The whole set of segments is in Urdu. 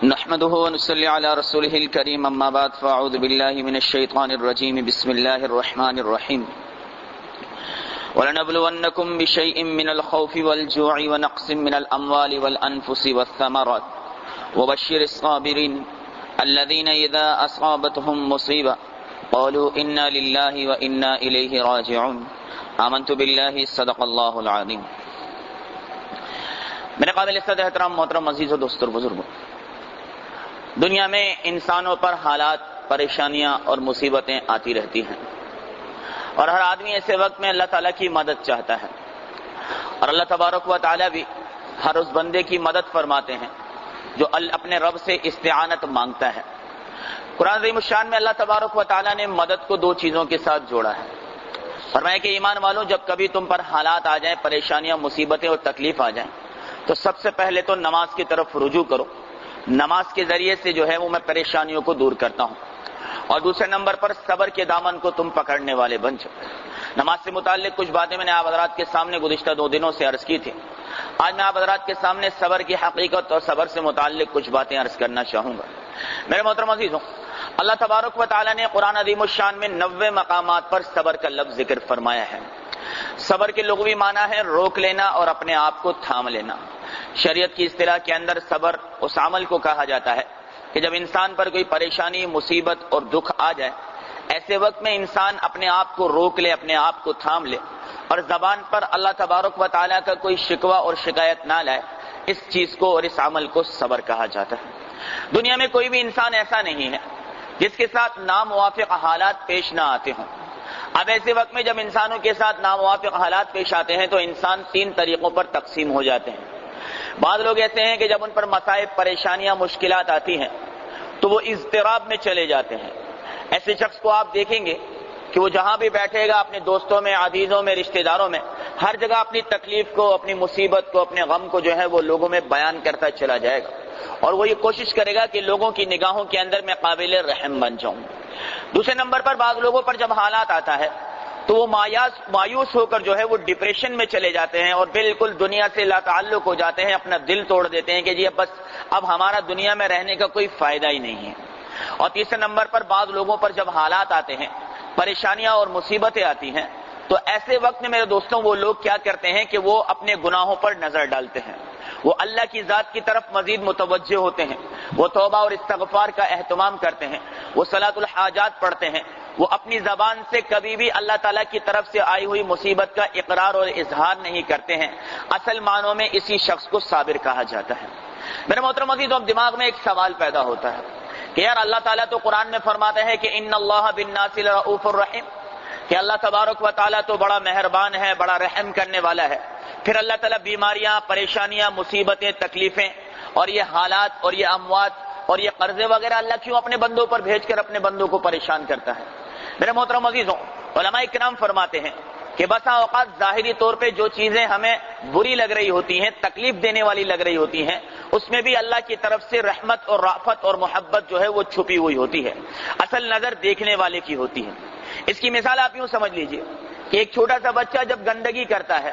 نحمده ونصلي على رسوله الكريم اما بعد فاعوذ بالله من الشيطان الرجيم بسم الله الرحمن الرحيم ولنبلونكم بشيء من الخوف والجوع ونقص من الاموال والانفس والثمرات وبشر الصابرين الذين اذا اصابتهم مصيبه قالوا انا لله وانا اليه راجعون آمنت بالله صدق الله العظيم۔ میرے قابل عزت احترام محترم عزیز و دوستو بزرگوں، دنیا میں انسانوں پر حالات، پریشانیاں اور مصیبتیں آتی رہتی ہیں، اور ہر آدمی ایسے وقت میں اللہ تعالیٰ کی مدد چاہتا ہے، اور اللہ تبارک و تعالیٰ بھی ہر اس بندے کی مدد فرماتے ہیں جو اپنے رب سے استعانت مانگتا ہے۔ قرآن عظیم الشان میں اللہ تبارک و تعالیٰ نے مدد کو دو چیزوں کے ساتھ جوڑا ہے۔ فرمایا کہ ایمان والوں، جب کبھی تم پر حالات آ جائیں، پریشانیاں، مصیبتیں اور تکلیف آ جائیں، تو سب سے پہلے تو نماز کی طرف رجوع کرو۔ نماز کے ذریعے سے جو ہے وہ میں پریشانیوں کو دور کرتا ہوں، اور دوسرے نمبر پر صبر کے دامن کو تم پکڑنے والے بن جاؤ۔ نماز سے متعلق کچھ باتیں میں نے آپ حضرات کے سامنے گزشتہ 2 دنوں سے عرض کی تھی۔ آج میں آپ حضرات کے سامنے صبر کی حقیقت اور صبر سے متعلق کچھ باتیں عرض کرنا چاہوں گا۔ میرے محترم عزیزوں، اللہ تبارک و تعالیٰ نے قرآن عظیم الشان میں 90 مقامات پر صبر کا لفظ ذکر فرمایا ہے۔ صبر کے لغوی معنی ہے روک لینا اور اپنے آپ کو تھام لینا۔ شریعت کی اصطلاح کے اندر صبر اس عمل کو کہا جاتا ہے کہ جب انسان پر کوئی پریشانی، مصیبت اور دکھ آ جائے، ایسے وقت میں انسان اپنے آپ کو روک لے، اپنے آپ کو تھام لے، اور زبان پر اللہ تبارک و تعالیٰ کا کوئی شکوہ اور شکایت نہ لائے۔ اس چیز کو اور اس عمل کو صبر کہا جاتا ہے۔ دنیا میں کوئی بھی انسان ایسا نہیں ہے جس کے ساتھ ناموافق حالات پیش نہ آتے ہوں۔ اب ایسے وقت میں جب انسانوں کے ساتھ ناموافق حالات پیش آتے ہیں تو انسان 3 طریقوں پر تقسیم ہو جاتے ہیں۔ بعض لوگ ایسے ہیں کہ جب ان پر مصائب، پریشانیاں، مشکلات آتی ہیں تو وہ اضطراب میں چلے جاتے ہیں۔ ایسے شخص کو آپ دیکھیں گے کہ وہ جہاں بھی بیٹھے گا، اپنے دوستوں میں، عزیزوں میں، رشتہ داروں میں، ہر جگہ اپنی تکلیف کو، اپنی مصیبت کو، اپنے غم کو جو ہے وہ لوگوں میں بیان کرتا چلا جائے گا، اور وہ یہ کوشش کرے گا کہ لوگوں کی نگاہوں کے اندر میں قابل رحم بن جاؤں۔ دوسرے نمبر پر بعض لوگوں پر جب حالات آتا ہے تو وہ مایوس ہو کر جو ہے وہ ڈپریشن میں چلے جاتے ہیں اور بالکل دنیا سے لا تعلق ہو جاتے ہیں، اپنا دل توڑ دیتے ہیں کہ جی اب ہمارا دنیا میں رہنے کا کوئی فائدہ ہی نہیں ہے۔ اور تیسرے نمبر پر بعض لوگوں پر جب حالات آتے ہیں، پریشانیاں اور مصیبتیں آتی ہیں، تو ایسے وقت میں میرے دوستوں وہ لوگ کیا کرتے ہیں کہ وہ اپنے گناہوں پر نظر ڈالتے ہیں، وہ اللہ کی ذات کی طرف مزید متوجہ ہوتے ہیں، وہ توبہ اور استغفار کا اہتمام کرتے ہیں، وہ صلاۃ الحاجات پڑھتے ہیں، وہ اپنی زبان سے کبھی بھی اللہ تعالیٰ کی طرف سے آئی ہوئی مصیبت کا اقرار اور اظہار نہیں کرتے ہیں۔ اصل معنوں میں اسی شخص کو صابر کہا جاتا ہے۔ میرے محترم عزیزوں، اب دماغ میں ایک سوال پیدا ہوتا ہے کہ یار اللہ تعالیٰ تو قرآن میں فرماتے ہیں کہ ان اللہ بالناس لرؤوف الرحیم، کہ اللہ تبارک و تعالیٰ تو بڑا مہربان ہے، بڑا رحم کرنے والا ہے۔ پھر اللہ تعالیٰ بیماریاں، پریشانیاں، مصیبتیں، تکلیفیں اور یہ حالات اور یہ اموات اور یہ قرضے وغیرہ اللہ کیوں اپنے بندوں پر بھیج کر اپنے بندوں کو پریشان کرتا ہے؟ میرے محترم عزیزوں، علماء کرام فرماتے ہیں کہ بسا اوقات ظاہری طور پہ جو چیزیں ہمیں بری لگ رہی ہوتی ہیں، تکلیف دینے والی لگ رہی ہوتی ہیں، اس میں بھی اللہ کی طرف سے رحمت اور رأفت اور محبت جو ہے وہ چھپی ہوئی ہوتی ہے، اصل نظر دیکھنے والے کی ہوتی ہے۔ اس کی مثال آپ یوں سمجھ لیجئے کہ ایک چھوٹا سا بچہ جب گندگی کرتا ہے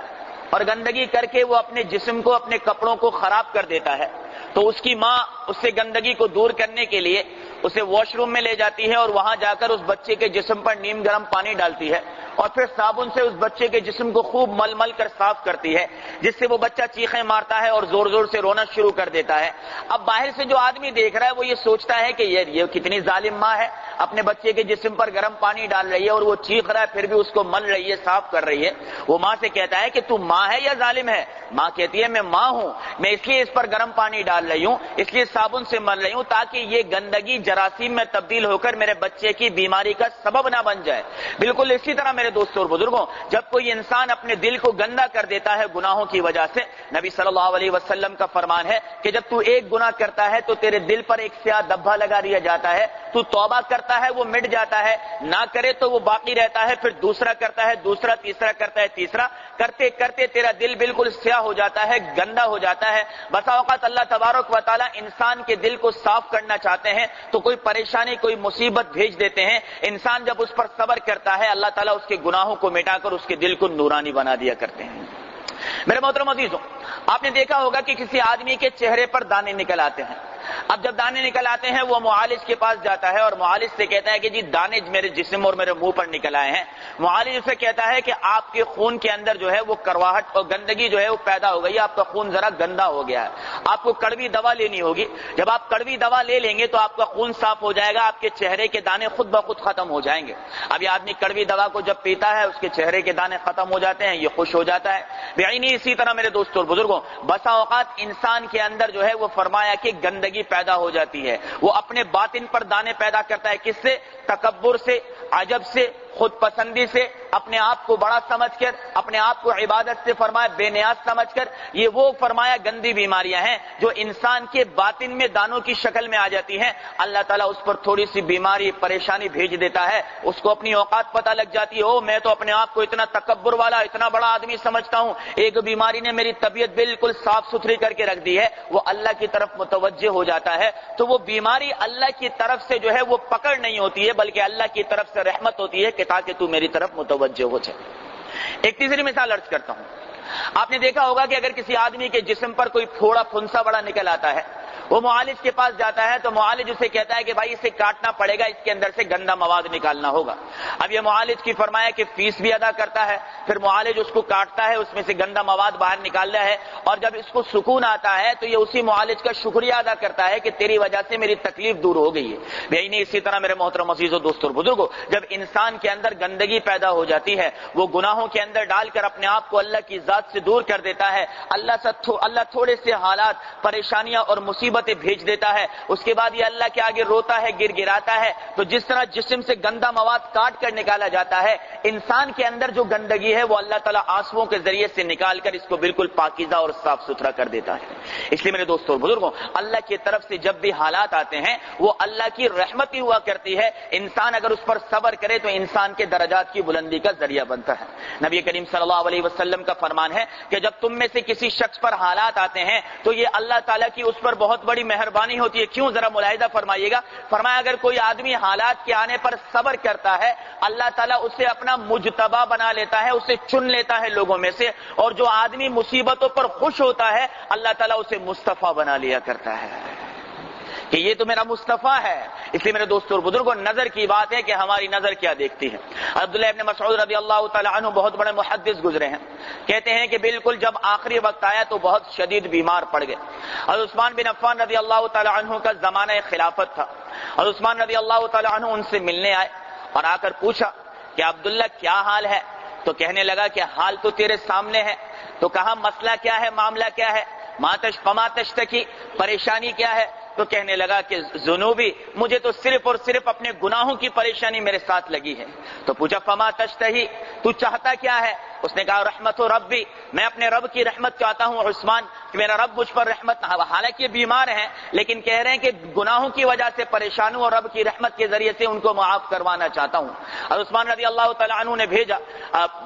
اور گندگی کر کے وہ اپنے جسم کو، اپنے کپڑوں کو خراب کر دیتا ہے، تو اس کی ماں اس سے گندگی کو دور کرنے کے لیے اسے واش روم میں لے جاتی ہے اور وہاں جا کر اس بچے کے جسم پر نیم گرم پانی ڈالتی ہے اور پھر صابن سے اس بچے کے جسم کو خوب مل مل کر صاف کرتی ہے، جس سے وہ بچہ چیخیں مارتا ہے اور زور زور سے رونا شروع کر دیتا ہے۔ اب باہر سے جو آدمی دیکھ رہا ہے وہ یہ سوچتا ہے کہ یہ کتنی ظالم ماں ہے، اپنے بچے کے جسم پر گرم پانی ڈال رہی ہے اور وہ چیخ رہا ہے پھر بھی اس کو مل رہی ہے، صاف کر رہی ہے۔ وہ ماں سے کہتا ہے کہ تو ماں ہے یا ظالم ہے؟ ماں کہتی ہے میں ماں ہوں، میں اس لیے اس پر گرم پانی ڈال رہی ہوں، اس لیے صابن سے مل رہی ہوں تاکہ یہ گندگی جراثیم میں تبدیل ہو کر میرے بچے کی بیماری کا سبب نہ بن جائے۔ بالکل اسی طرح میرے دوستوں اور بزرگوں، جب کوئی انسان اپنے دل کو گندا کر دیتا ہے گناہوں کی وجہ سے، نبی صلی اللہ علیہ وسلم کا فرمان ہے کہ جب تو ایک گناہ کرتا ہے تو تیرے دل پر ایک سیاہ دھبا لگا دیا جاتا ہے، تو توبہ کرتا ہے وہ مٹ جاتا ہے، نہ کرے تو وہ باقی رہتا ہے، پھر دوسرا کرتا ہے، دوسرا، تیسرا کرتا ہے، تیسرا، کرتے کرتے تیرا دل بالکل سیاہ ہو جاتا ہے، گندا ہو جاتا ہے۔ بسا اوقات اللہ تبارک و تعالیٰ انسان کے دل کو صاف کرنا چاہتے ہیں تو کوئی پریشانی، کوئی مصیبت بھیج دیتے ہیں۔ انسان جب اس پر صبر کرتا ہے، اللہ تعالیٰ اس کے گناہوں کو مٹا کر اس کے دل کو نورانی بنا دیا کرتے ہیں۔ میرے محترم عزیزوں، آپ نے دیکھا ہوگا کہ کسی آدمی کے چہرے پر دانے نکل آتے ہیں، اب جب دانے نکل آتے ہیں وہ معالج کے پاس جاتا ہے اور معالج سے کہتا ہے کہ جی دانے میرے جسم اور میرے منہ پر نکل آئے ہیں. معالج اسے کہتا ہے کہ آپ کے خون کے اندر جو ہے وہ کرواہٹ اور گندگی جو ہے وہ پیدا ہو گئی ہے, آپ کا خون ذرا گندا ہو گیا ہے, آپ کو کڑوی دوا لینی ہوگی. جب آپ کڑوی دوا لے لیں گے تو آپ کا خون صاف ہو جائے گا, آپ کے چہرے کے دانے خود بخود ختم ہو جائیں گے. اب یہ آدمی کڑوی دوا کو جب پیتا ہے اس کے چہرے کے دانے ختم ہو جاتے ہیں, یہ خوش ہو جاتا ہے. بعینی اسی طرح میرے دوستوں اور بزرگوں بسا اوقات انسان کے اندر جو ہے وہ فرمایا کہ گندگی پیدا ہو جاتی ہے, وہ اپنے باطن پر دانے پیدا کرتا ہے. کس سے؟ تکبر سے, عجب سے, خود پسندی سے, اپنے آپ کو بڑا سمجھ کر, اپنے آپ کو عبادت سے فرمایا بے نیاز سمجھ کر. یہ وہ فرمایا گندی بیماریاں ہیں جو انسان کے باطن میں دانوں کی شکل میں آ جاتی ہیں. اللہ تعالیٰ اس پر تھوڑی سی بیماری پریشانی بھیج دیتا ہے, اس کو اپنی اوقات پتہ لگ جاتی ہے, میں تو اپنے آپ کو اتنا تکبر والا اتنا بڑا آدمی سمجھتا ہوں, ایک بیماری نے میری طبیعت بالکل صاف ستھری کر کے رکھ دی ہے. وہ اللہ کی طرف متوجہ ہو جاتا ہے تو وہ بیماری اللہ کی طرف سے جو ہے وہ پکڑ نہیں ہوتی ہے بلکہ اللہ کی طرف سے رحمت ہوتی ہے کہ تاکہ تو میری طرف متوجہ ہو جائے. ایک تیسری مثال عرض کرتا ہوں. آپ نے دیکھا ہوگا کہ اگر کسی آدمی کے جسم پر کوئی پھوڑا پھنسا بڑا نکل آتا ہے, وہ معالج کے پاس جاتا ہے تو معالج اسے کہتا ہے کہ بھائی اسے کاٹنا پڑے گا, اس کے اندر سے گندا مواد نکالنا ہوگا. اب یہ معالج کی فرمایا کہ فیس بھی ادا کرتا ہے, پھر معالج اس کو کاٹتا ہے, اس میں سے گندا مواد باہر نکالتا ہے, اور جب اس کو سکون آتا ہے تو یہ اسی معالج کا شکریہ ادا کرتا ہے کہ تیری وجہ سے میری تکلیف دور ہو گئی ہے. یعنی اسی طرح میرے محترم عزیزو دوستو اور بزرگوں, جب انسان کے اندر گندگی پیدا ہو جاتی ہے, وہ گناہوں کے اندر ڈال کر اپنے آپ کو اللہ کی ذات سے دور کر دیتا ہے, اللہ تھوڑے سے حالات پریشانیاں اور مصیبتیں بھیج دیتا ہے, اس کے بعد یہ اللہ کے آگے روتا ہے, گر گراتا ہے. تو جس طرح جسم سے گندا مواد کاٹ کر نکالا جاتا ہے, انسان کے اندر جو گندگی ہے وہ اللہ تعالیٰ آنسوؤں کے ذریعے سے نکال کر اس کو بالکل پاکیزہ اور صاف ستھرا کر دیتا ہے. اس لیے میرے دوستوں اور بزرگوں, اللہ کی طرف سے جب بھی حالات آتے ہیں وہ اللہ کی رحمت ہی ہوا کرتی ہے. انسان اگر اس پر صبر کرے تو انسان کے درجات کی بلندی کا ذریعہ بنتا ہے. نبی کریم صلی اللہ علیہ وسلم کا فرمان ہے کہ جب تم میں سے کسی شخص پر حالات آتے ہیں تو یہ اللہ تعالیٰ کی اس پر بہت بڑی مہربانی ہوتی ہے. کیوں؟ ذرا ملاحظہ فرمائیے گا. فرمایا اگر کوئی آدمی حالات کے آنے پر صبر کرتا ہے, اللہ تعالیٰ اسے اپنا مجتبی بنا لیتا ہے, اسے چن لیتا ہے لوگوں میں سے, اور جو آدمی مصیبتوں پر خوش ہوتا ہے اللہ تعالیٰ اسے مصطفیٰ بنا لیا کرتا ہے کہ یہ تو میرا مصطفیٰ ہے. اس لیے میرے دوستوں اور بزرگوں, نظر کی بات ہے کہ ہماری نظر کیا دیکھتی ہے. عبداللہ ابن مسعود رضی اللہ تعالی عنہ بہت بڑے محدث گزرے ہیں, کہتے ہیں کہ بالکل جب آخری وقت آیا تو بہت شدید بیمار پڑ گئے. اور عثمان بن عفان رضی اللہ تعالی عنہ کا زمانہ خلافت تھا, اور عثمان رضی اللہ تعالی عنہ ان سے ملنے آئے اور آ کر پوچھا کہ عبداللہ کیا حال ہے؟ تو کہنے لگا کہ حال تو تیرے سامنے ہے. تو کہا مسئلہ کیا ہے, معاملہ کیا ہے؟ فما تشتکی, پریشانی کیا ہے؟ تو کہنے لگا کہ ذنوبی, مجھے تو صرف اور صرف اپنے گناہوں کی پریشانی میرے ساتھ لگی ہے. تو پوچھا فما تشتہی, تو چاہتا کیا ہے؟ اس نے کہا رحمت و ربی, میں اپنے رب کی رحمت چاہتا ہوں عثمان, کہ میرا رب مجھ پر رحمت. حالانکہ بیمار ہیں لیکن کہہ رہے ہیں کہ گناہوں کی وجہ سے پریشان ہوں اور رب کی رحمت کے ذریعے سے ان کو معاف کروانا چاہتا ہوں. اور عثمان رضی اللہ تعالی عنہ نے بھیجا,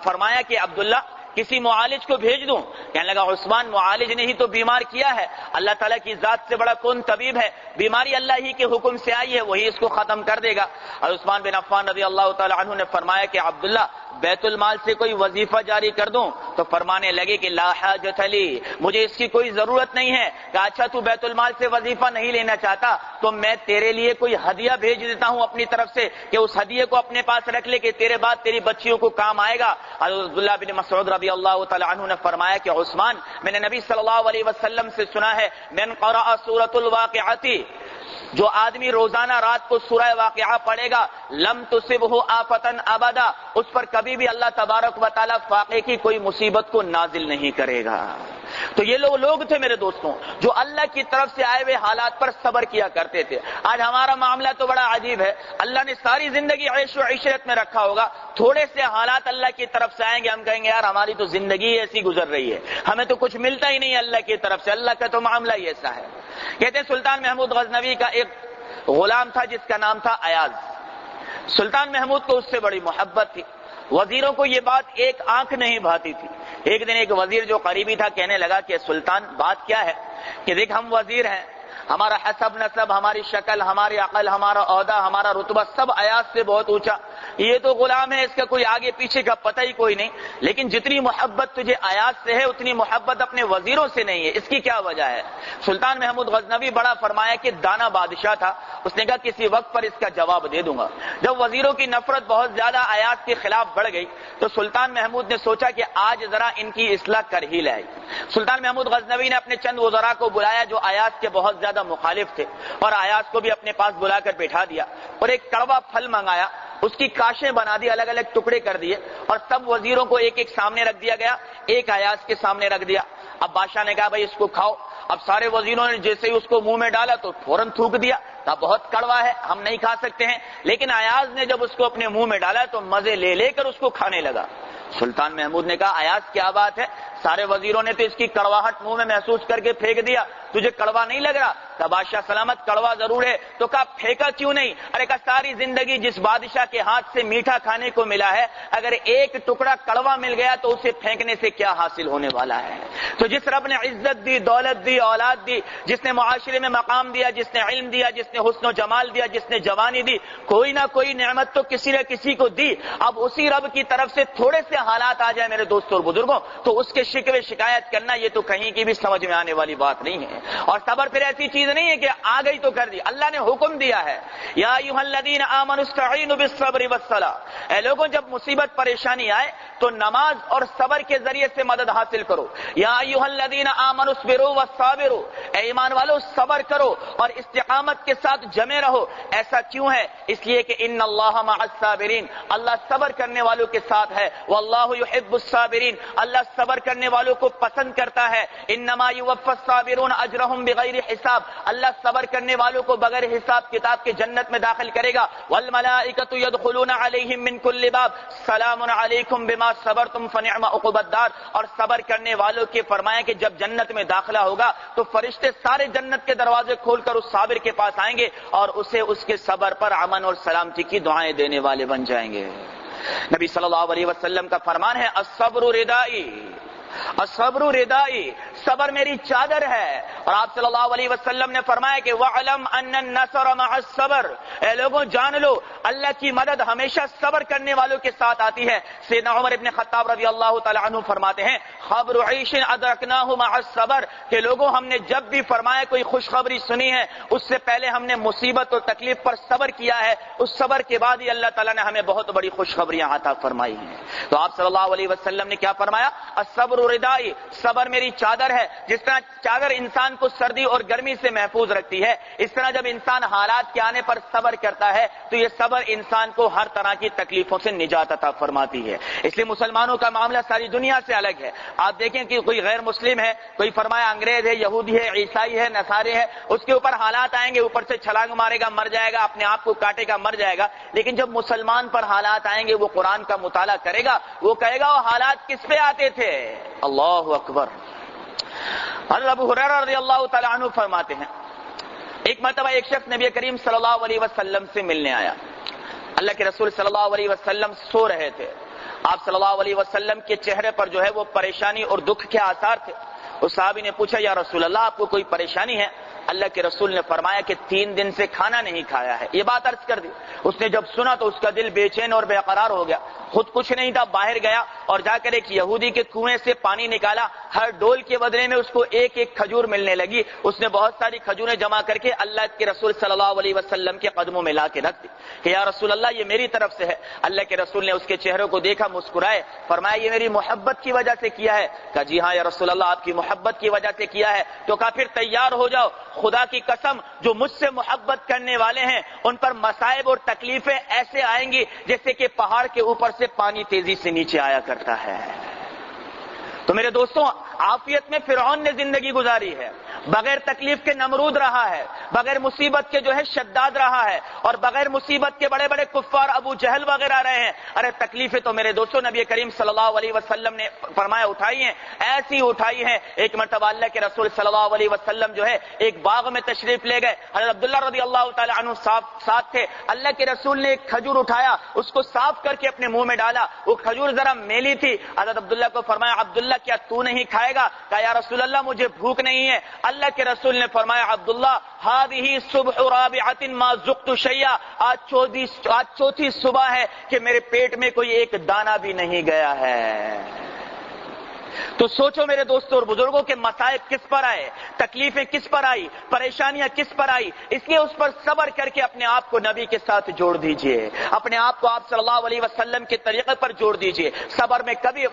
فرمایا کہ عبداللہ کسی معالج کو بھیج دوں؟ کہنے لگا عثمان معالج نے ہی تو بیمار کیا ہے, اللہ تعالیٰ کی ذات سے بڑا کون طبیب ہے, بیماری اللہ ہی کے حکم سے آئی ہے, وہی اس کو ختم کر دے گا. اور عثمان بن عفان رضی اللہ تعالی عنہ نے فرمایا کہ عبداللہ بیت المال سے کوئی وظیفہ جاری کر دوں؟ تو فرمانے لگے کہ لا حاجت لی, مجھے اس کی کوئی ضرورت نہیں ہے. کہ اچھا تو بیت المال سے وظیفہ نہیں لینا چاہتا تو میں تیرے لیے کوئی ہدیہ بھیج دیتا ہوں اپنی طرف سے, کہ اس ہدیے کو اپنے پاس رکھ لے کہ تیرے بعد تیری بچیوں کو کام آئے گا. عبداللہ بن مسعود رضی اللہ تعالی عنہ نے فرمایا کہ عثمان, میں نے نبی صلی اللہ علیہ وسلم سے سنا ہے, من قرأ سورۃ الواقعۃ, جو آدمی روزانہ رات کو سورہ واقعہ پڑھے گا, لم تصبہ آفتن ابدا, اس پر کبھی بھی اللہ تبارک و تعالی واقعے کی کوئی مصیبت کو نازل نہیں کرے گا. تو یہ لوگ تھے میرے دوستوں جو اللہ کی طرف سے آئے ہوئے حالات پر صبر کیا کرتے تھے. آج ہمارا معاملہ تو بڑا عجیب ہے, اللہ نے ساری زندگی عیش و عشرت میں رکھا ہوگا, تھوڑے سے حالات اللہ کی طرف سے آئیں گے, ہم کہیں گے یار ہماری تو زندگی ایسی گزر رہی ہے, ہمیں تو کچھ ملتا ہی نہیں اللہ کی طرف سے, اللہ کا تو معاملہ ہی ایسا ہے. کہتے ہیں سلطان محمود غزنوی کا ایک غلام تھا جس کا نام تھا ایاز. سلطان محمود کو اس سے بڑی محبت تھی. وزیروں کو یہ بات ایک آنکھ نہیں بھاتی تھی. ایک دن ایک وزیر جو قریبی تھا کہنے لگا کہ سلطان بات کیا ہے؟ کہ دیکھ ہم وزیر ہیں, ہمارا حسب نسب, ہماری شکل, ہماری عقل, ہمارا عہدہ, ہمارا رتبہ سب ایاز سے بہت اونچا, یہ تو غلام ہے، اس کا کوئی آگے پیچھے کا پتہ ہی کوئی نہیں، لیکن جتنی محبت تجھے آیات سے ہے اتنی محبت اپنے وزیروں سے نہیں ہے، اس کی کیا وجہ ہے؟ سلطان محمود غزنوی بڑا فرمایا کہ دانا بادشاہ تھا، اس نے کہا کسی وقت پر اس کا جواب دے دوں گا۔ جب وزیروں کی نفرت بہت زیادہ آیات کے خلاف بڑھ گئی تو سلطان محمود نے سوچا کہ آج ذرا ان کی اصلاح کر ہی لائے۔ سلطان محمود غزنوی نے اپنے چند وزراء کو بلایا جو آیات کے بہت زیادہ مخالف تھے، اور آیات کو بھی اپنے پاس بلا کر بٹھا دیا، اور ایک کڑوا پھل منگایا، اس کی کاشیں بنا دی، الگ الگ ٹکڑے کر دیے، اور سب وزیروں کو ایک ایک سامنے رکھ دیا گیا، ایک آیات کے سامنے رکھ دیا۔ اب بادشاہ نے کہا بھائی اس کو کھاؤ۔ اب سارے وزیروں نے جیسے ہی اس کو منہ میں ڈالا تو فوراً تھوک دیا، کہا بہت کڑوا ہے، ہم نہیں کھا سکتے ہیں، لیکن ایاز نے جب اس کو اپنے منہ میں ڈالا تو مزے لے لے کر اس کو کھانے لگا۔ سلطان محمود نے کہا ایاز کیا بات ہے، سارے وزیروں نے تو اس کی کڑواہٹ منہ میں محسوس کر کے پھینک دیا، تجھے کڑوا نہیں لگ رہا؟ کہا بادشاہ سلامت کڑوا ضرور ہے۔ تو کہا پھینکا کیوں نہیں؟ ارے کہا ساری زندگی جس بادشاہ کے ہاتھ سے میٹھا کھانے کو ملا ہے، اگر ایک ٹکڑا کڑوا مل گیا تو اسے پھینکنے سے کیا حاصل ہونے والا ہے؟ تو جس رب نے عزت دی، دولت دی، اولاد دی، جس نے معاشرے میں مقام دیا، جس نے علم دیا، جس نے حسن و جمال دیا، جس نے جوانی دی، کوئی نہ کوئی نعمت تو کسی نہ کسی کو دی۔ اب اسی رب کی طرف سے تھوڑے سے حالات آ جائے میرے دوستوں اور بزرگوں تو اس کے شکوے شکایت کرنا یہ تو کہیں کی بھی سمجھ میں آنے والی بات نہیں ہے۔ اور صبر پھر ایسی چیز نہیں ہے کہ آ گئی تو کر دی، اللہ نے حکم دیا ہے یا ایھا الذین آمنوا استعینوا بالصبر والصلاۃ، اے لوگوں جب مصیبت پریشانی آئے تو نماز اور صبر کے ذریعے سے مدد حاصل کرو۔ یا ایھا الذین آمنوا اصبروا والصابروا، اے ایمان والو صبر کرو اور استقامت کے ساتھ جمے رہو۔ ایسا کیوں ہے؟ اس لیے کہ ان اللہ مع الصابرین، اللہ صبر کرنے والوں کے ساتھ ہے، واللہ یحب الصابرین، اللہ صبر کرنے والوں کو پسند کرتا ہے۔ انما یوفی الصابرون اجرهم بغیر حساب، اللہ صبر کرنے والوں کو بغیر حساب کتاب کے جنت میں داخل کرے گا۔ والملائکۃ یدخلون علیہم من کل باب سلام علیکم بما صبرتم فنعم عقبی الدار، اور صبر کرنے والوں کے فرمایا کہ جب جنت میں داخلہ ہوگا تو فرشتے سارے جنت کے دروازے کھول کر اس صابر کے پاس آئیں گے اور اسے اس کے صبر پر امن اور سلامتی کی دعائیں دینے والے بن جائیں گے۔ نبی صلی اللہ علیہ وسلم کا فرمان ہے الصبر ردائی، الصبر ردائی، صبر میری چادر ہے۔ اور آپ صلی اللہ علیہ وسلم نے فرمایا کہ وَعْلَمْ أَنَّ النَّصْرَ مَعَ الصَّبْرِ، اے لوگوں جان لو اللہ کی مدد ہمیشہ صبر کرنے والوں کے ساتھ آتی ہے۔ سیدنا عمر ابن خطاب رضی اللہ تعالی عنہ فرماتے ہیں خبر عیش ادرکناہ مع الصبر، کہ لوگوں ہم نے جب بھی فرمایا کوئی خوشخبری سنی ہے اس سے پہلے ہم نے مصیبت اور تکلیف پر صبر کیا ہے، اس صبر کے بعد ہی اللہ تعالیٰ نے ہمیں بہت بڑی خوشخبریاں عطا فرمائی ہیں۔ تو آپ صلی اللہ علیہ وسلم نے کیا فرمایا؟ الصبر ردائی، صبر میری چادر ہے۔ جس طرح چادر انسان کو سردی اور گرمی سے محفوظ رکھتی ہے، اس طرح جب انسان حالات کے آنے پر صبر کرتا ہے تو یہ صبر انسان کو ہر طرح کی تکلیفوں سے نجات عطا فرماتی ہے۔ اس لیے مسلمانوں کا معاملہ ساری دنیا سے الگ ہے۔ آپ دیکھیں کہ کوئی غیر مسلم ہے، کوئی فرمایا انگریز ہے، یہودی ہے، عیسائی ہے، نصارے ہے، اس کے اوپر حالات آئیں گے، اوپر سے چھلانگ مارے گا، مر جائے گا، اپنے آپ کو کاٹے گا، مر جائے گا۔ لیکن جب مسلمان پر حالات آئیں گے وہ قرآن کا مطالعہ کرے گا، وہ کہے گا وہ حالات کس پہ آتے تھے۔ اللہ اکبر۔ حضرت ابو ہریرہ رضی اللہ تعالی عنہ فرماتے ہیں ایک مرتبہ ایک شخص نبی کریم صلی اللہ علیہ وسلم سے ملنے آیا۔ اللہ کے رسول صلی اللہ علیہ وسلم سو رہے تھے، آپ صلی اللہ علیہ وسلم کے چہرے پر جو ہے وہ پریشانی اور دکھ کے آثار تھے۔ اس صحابی نے پوچھا یا رسول اللہ آپ کو کوئی پریشانی ہے؟ اللہ کے رسول نے فرمایا کہ 3 دن سے کھانا نہیں کھایا ہے، یہ بات عرض کر دی۔ اس نے جب سنا تو اس کا دل بے چین اور بے قرار ہو گیا، خود کچھ نہیں تھا، باہر گیا اور جا کر ایک یہودی کے کنویں سے پانی نکالا، ہر ڈول کے بدلے میں اس کو ایک ایک کھجور ملنے لگی۔ اس نے بہت ساری کھجوریں جمع کر کے اللہ کے رسول صلی اللہ علیہ وسلم کے قدموں میں لا کے رکھ دی کہ یا رسول اللہ یہ میری طرف سے ہے۔ اللہ کے رسول نے اس کے چہرے کو دیکھا، مسکرائے، فرمایا یہ میری محبت کی وجہ سے کیا ہے؟ کہا جی ہاں یا رسول اللہ آپ کی محبت کی وجہ سے کیا ہے۔ تو کہا پھر تیار ہو جاؤ، خدا کی قسم جو مجھ سے محبت کرنے والے ہیں ان پر مصائب اور تکلیفیں ایسے آئیں گی جیسے کہ پہاڑ کے اوپر سے پانی تیزی سے نیچے آیا کرتا ہے۔ تو میرے دوستوں عافیت میں فرعون نے زندگی گزاری ہے، بغیر تکلیف کے نمرود رہا ہے، بغیر مصیبت کے جو ہے شداد رہا ہے، اور بغیر مصیبت کے بڑے بڑے کفار ابو جہل وغیرہ رہے ہیں۔ ارے تکلیفیں تو میرے دوستوں نبی کریم صلی اللہ علیہ وسلم نے فرمایا اٹھائی ہیں، ایسی اٹھائی ہیں۔ ایک مرتبہ اللہ کے رسول صلی اللہ علیہ وسلم جو ہے ایک باغ میں تشریف لے گئے، حضرت عبداللہ رضی اللہ تعالی عنہ ساتھ تھے۔ اللہ کے رسول نے ایک کھجور اٹھایا، اس کو صاف کر کے اپنے منہ میں ڈالا، وہ کھجور ذرا میلی تھی۔ حضرت عبداللہ کو فرمایا عبداللہ کیا تو نہیں کھایا؟ آئے گا؟ کہا یا رسول اللہ مجھے بھوک نہیں ہے۔ اللہ کے رسول نے فرمایا عبداللہ ہذہ صبح رابعۃ ما ذقت شیئا، آج چوتھی صبح ہے کہ میرے پیٹ میں کوئی ایک دانہ بھی نہیں گیا ہے۔ تو سوچو میرے دوستوں اور بزرگوں کے مصائب کس پر آئے، تکلیفیں کس پر آئی، پریشانیاں کس پر آئی، اس لیے اس پر صبر کر کے اپنے آپ کو نبی کے ساتھ جوڑ دیجئے، اپنے آپ کو آپ صلی اللہ علیہ وسلم کے طریقے پر جوڑ دیجئے۔ صبر میں کبھی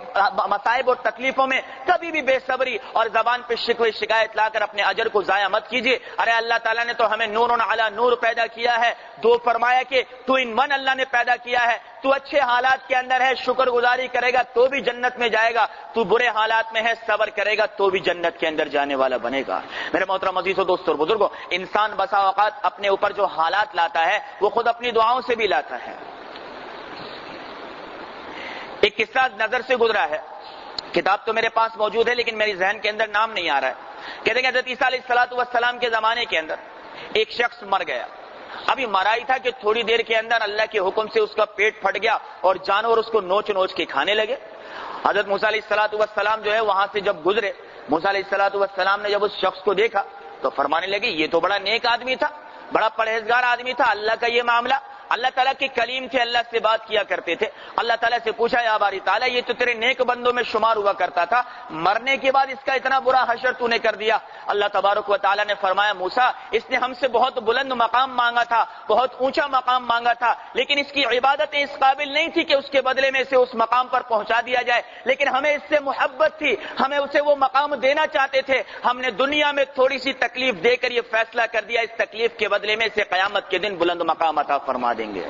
مصائب اور تکلیفوں میں کبھی بھی بے صبری اور زبان پہ شکوے شکایت لا کر اپنے اجر کو ضائع مت کیجئے۔ ارے اللہ تعالیٰ نے تو ہمیں نور علی نور پیدا کیا ہے، دو فرمایا کہ 2 in 1 اللہ نے پیدا کیا ہے۔ تو اچھے حالات کے اندر ہے، شکر گزاری کرے گا تو بھی جنت میں جائے گا، تو برے حالات میں ہے، صبر کرے گا تو بھی جنت کے اندر جانے والا بنے گا۔ میرے محترم عزیزو دوستو اور بزرگوں، انسان بسا اوقات اپنے اوپر جو حالات لاتا ہے وہ خود اپنی دعاؤں سے بھی لاتا ہے۔ ایک قصہ نظر سے گزرا ہے، کتاب تو میرے پاس موجود ہے لیکن میری ذہن کے اندر نام نہیں آ رہا ہے۔ کہتے ہیں حضرت عیسیٰ علیہ السلام کے زمانے کے اندر ایک شخص مر گیا، ابھی مرا ہی تھا کہ تھوڑی دیر کے اندر اللہ کے حکم سے اس کا پیٹ پھٹ گیا اور جانور اس کو نوچ نوچ کے کھانے لگے۔ حضرت موسیٰ علیہ السلام جو ہے وہاں سے جب گزرے، موسیٰ علیہ السلام نے جب اس شخص کو دیکھا تو فرمانے لگے یہ تو بڑا نیک آدمی تھا، بڑا پرہیزگار آدمی تھا، اللہ کا یہ معاملہ، اللہ تعالیٰ کے کلیم تھے، اللہ سے بات کیا کرتے تھے۔ اللہ تعالیٰ سے پوچھا یا باری تعالیٰ یہ تو تیرے نیک بندوں میں شمار ہوا کرتا تھا، مرنے کے بعد اس کا اتنا برا حشر تو نے کر دیا۔ اللہ تبارک و تعالیٰ نے فرمایا موسیٰ اس نے ہم سے بہت بلند مقام مانگا تھا، بہت اونچا مقام مانگا تھا، لیکن اس کی عبادتیں اس قابل نہیں تھی کہ اس کے بدلے میں اسے اس مقام پر پہنچا دیا جائے، لیکن ہمیں اس سے محبت تھی، ہمیں اسے وہ مقام دینا چاہتے تھے، ہم نے دنیا میں تھوڑی سی تکلیف دے کر یہ فیصلہ کر دیا اس تکلیف کے بدلے میں اسے قیامت کے دن بلند مقام عطا فرما دیں گے۔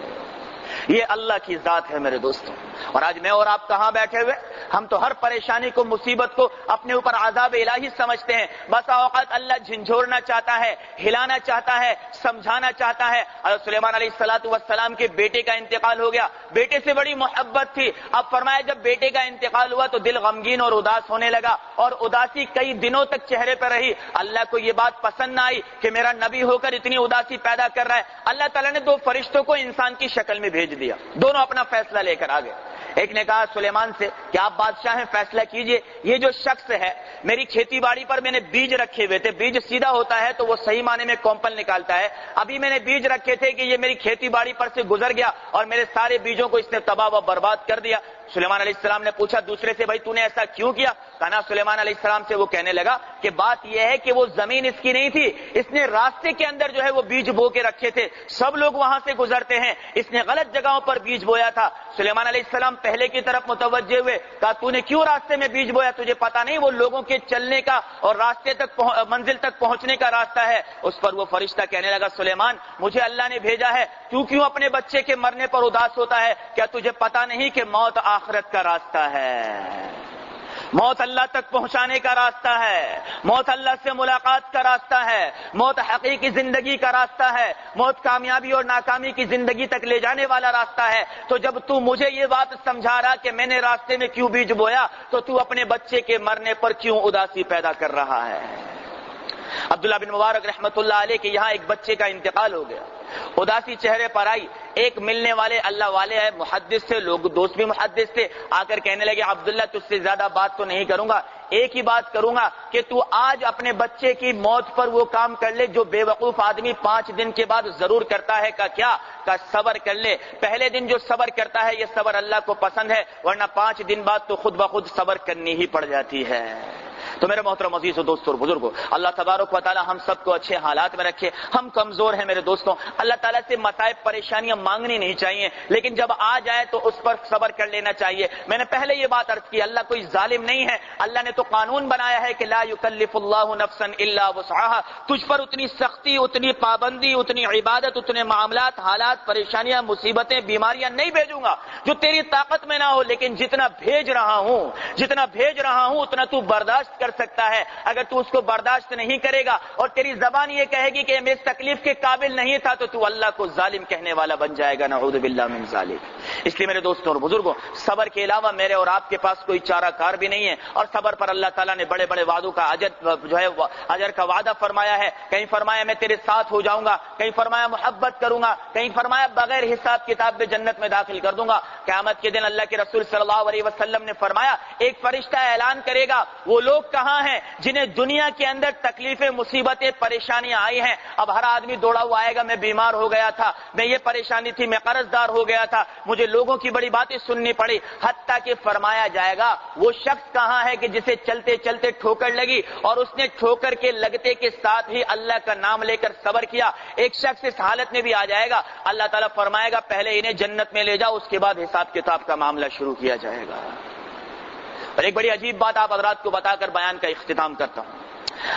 یہ اللہ کی ذات ہے میرے دوستوں۔ اور آج میں اور آپ کہاں بیٹھے ہوئے، ہم تو ہر پریشانی کو، مصیبت کو اپنے اوپر عذاب الہی سمجھتے ہیں۔ بسا اوقات اللہ جھنجھوڑنا چاہتا ہے، ہلانا چاہتا ہے، سمجھانا چاہتا ہے۔ حضرت سلیمان علیہ السلام کے بیٹے کا انتقال ہو گیا، بیٹے سے بڑی محبت تھی۔ اب فرمایا جب بیٹے کا انتقال ہوا تو دل غمگین اور اداس ہونے لگا، اور اداسی کئی دنوں تک چہرے پر رہی۔ اللہ کو یہ بات پسند نہ آئی کہ میرا نبی ہو کر اتنی اداسی پیدا کر رہا ہے۔ اللہ تعالیٰ نے 2 فرشتوں کو انسان کی شکل میں بھیج دیا، دونوں اپنا فیصلہ لے کر آ گئے۔ ایک نے کہا سلیمان سے کہ آپ بادشاہ ہیں، فیصلہ کیجئے، یہ جو شخص ہے میری کھیتی باڑی پر میں نے بیج رکھے ہوئے تھے، بیج سیدھا ہوتا ہے تو وہ صحیح معنی میں کومپل نکالتا ہے، ابھی میں نے بیج رکھے تھے کہ یہ میری کھیتی باڑی پر سے گزر گیا اور میرے سارے بیجوں کو اس نے تباہ و برباد کر دیا۔ سلیمان علیہ السلام نے پوچھا دوسرے سے بھائی تو نے ایسا کیوں کیا؟ کہا سلیمان علیہ السلام سے وہ کہنے لگا کہ بات یہ ہے کہ وہ زمین اس کی نہیں تھی، اس نے راستے کے اندر جو ہے وہ بیج بو کے رکھے تھے، سب لوگ وہاں سے گزرتے ہیں، اس نے غلط جگہوں پر بیج بویا تھا۔ سلیمان علیہ السلام پہلے کی طرف متوجہ ہوئے، کہا تو نے کیوں راستے میں بیج بویا؟ تجھے پتا نہیں وہ لوگوں کے چلنے کا اور راستے تک منزل تک پہنچنے کا راستہ ہے؟ اس پر وہ فرشتہ کہنے لگا سلیمان مجھے اللہ نے بھیجا ہے، تو کیوں اپنے بچے کے مرنے پر اداس ہوتا ہے؟ کیا تجھے پتا نہیں کہ موت آخرت کا راستہ ہے، موت اللہ تک پہنچانے کا راستہ ہے، موت اللہ سے ملاقات کا راستہ ہے، موت حقیقی زندگی کا راستہ ہے، موت کامیابی اور ناکامی کی زندگی تک لے جانے والا راستہ ہے۔ تو جب تو مجھے یہ بات سمجھا رہا کہ میں نے راستے میں کیوں بیج بویا، تو تو اپنے بچے کے مرنے پر کیوں اداسی پیدا کر رہا ہے؟ عبداللہ بن مبارک رحمت اللہ علیہ کے یہاں ایک بچے کا انتقال ہو گیا، اداسی چہرے پر آئی۔ ایک ملنے والے اللہ والے ہے، محدث تھے، لوگ دوست بھی محدث تھے، آ کر کہنے لگے عبداللہ تجھ سے زیادہ بات تو نہیں کروں گا، ایک ہی بات کروں گا کہ تو آج اپنے بچے کی موت پر وہ کام کر لے جو بے وقوف آدمی 5 دن کے بعد ضرور کرتا ہے۔ کا کیا؟ کا صبر کر لے، پہلے دن جو صبر کرتا ہے یہ صبر اللہ کو پسند ہے، ورنہ 5 دن بعد تو خود بخود صبر کرنی ہی پڑ جاتی ہے۔ تو میرے محترم عزیز و دوستوں اور بزرگوں، اللہ تبارک و تعالی ہم سب کو اچھے حالات میں رکھے۔ ہم کمزور ہیں میرے دوستوں، اللہ تعالیٰ سے مصائب پریشانیاں مانگنی نہیں چاہیے، لیکن جب آ جائے تو اس پر صبر کر لینا چاہیے۔ میں نے پہلے یہ بات عرض کی، اللہ کوئی ظالم نہیں ہے، اللہ نے تو قانون بنایا ہے کہ لا یکلف اللہ نفسا الا وسعها، تجھ پر اتنی سختی، اتنی پابندی، اتنی عبادت، اتنے معاملات، حالات، پریشانیاں، مصیبتیں، بیماریاں نہیں بھیجوں گا جو تیری طاقت میں نہ ہو، لیکن جتنا بھیج رہا ہوں اتنا تو برداشت کر سکتا ہے۔ اگر تو اس کو برداشت نہیں کرے گا اور تیری زبان یہ کہے گی کہ میں اس تکلیف کے قابل نہیں تھا، تو تو اللہ کو ظالم کہنے والا بن جائے گا، نعوذ باللہ من ذالک۔ اس لیے میرے دوستوں اور بزرگوں، صبر کے علاوہ میرے اور آپ کے پاس کوئی چارہ کار بھی نہیں ہے، اور صبر پر اللہ تعالیٰ نے بڑے بڑے وعدوں کا اجر کا وعدہ فرمایا ہے۔ کہیں فرمایا میں تیرے ساتھ ہو جاؤں گا، کہیں فرمایا محبت کروں گا، کہیں فرمایا بغیر حساب کتاب میں جنت میں داخل کر دوں گا۔ قیامت کے دن اللہ کے رسول صلی اللہ علیہ وسلم نے فرمایا ایک فرشتہ اعلان کرے گا وہ لوگ کہاں ہیں جنہیں دنیا کے اندر تکلیفیں، مصیبتیں، پریشانیاں آئی ہیں۔ اب ہر آدمی دوڑا ہوا آئے گا، میں بیمار ہو گیا تھا، میں یہ پریشانی تھی، میں قرض دار ہو گیا تھا، مجھے لوگوں کی بڑی باتیں سننی پڑی، حتیٰ کہ فرمایا جائے گا وہ شخص کہاں ہے کہ جسے چلتے چلتے ٹھوکر لگی اور اس نے ٹھوکر کے لگتے کے ساتھ ہی اللہ کا نام لے کر صبر کیا۔ ایک شخص اس حالت میں بھی آ جائے گا، اللہ تعالیٰ فرمائے گا پہلے انہیں جنت میں لے جاؤ، اس کے بعد حساب کتاب کا معاملہ شروع کیا جائے گا۔ اور ایک بڑی عجیب بات آپ حضرات کو بتا کر بیان کا اختتام کرتا ہوں۔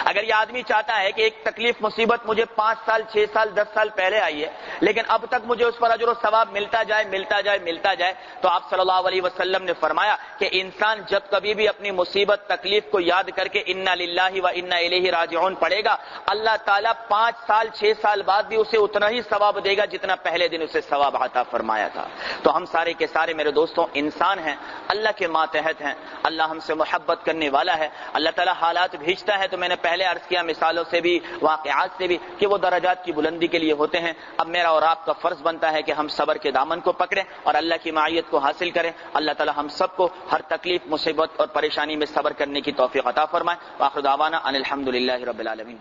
اگر یہ آدمی چاہتا ہے کہ ایک تکلیف مصیبت مجھے 5 سال 6 سال 10 سال پہلے آئی ہے لیکن اب تک مجھے اس پر اجر و ثواب ملتا جائے تو آپ صلی اللہ علیہ وسلم نے فرمایا کہ انسان جب کبھی بھی اپنی مصیبت تکلیف کو یاد کر کے انا للہ و انا الیہ راجعون پڑھے گا، اللہ تعالیٰ 5 سال 6 سال بعد بھی اسے اتنا ہی ثواب دے گا جتنا پہلے دن اسے ثواب عطا فرمایا تھا۔ تو ہم سارے کے سارے میرے دوستوں انسان ہیں، اللہ کے ماتحت ہیں، اللہ ہم سے محبت کرنے والا ہے، اللہ تعالیٰ حالات بھیجتا ہے تو میں نے پہلے عرض کیا مثالوں سے بھی، واقعات سے بھی، کہ وہ درجات کی بلندی کے لیے ہوتے ہیں۔ اب میرا اور آپ کا فرض بنتا ہے کہ ہم صبر کے دامن کو پکڑیں اور اللہ کی معیت کو حاصل کریں۔ اللہ تعالی ہم سب کو ہر تکلیف، مصیبت اور پریشانی میں صبر کرنے کی توفیق عطا فرمائے۔ وآخر دعوانا ان الحمدللہ رب العالمین۔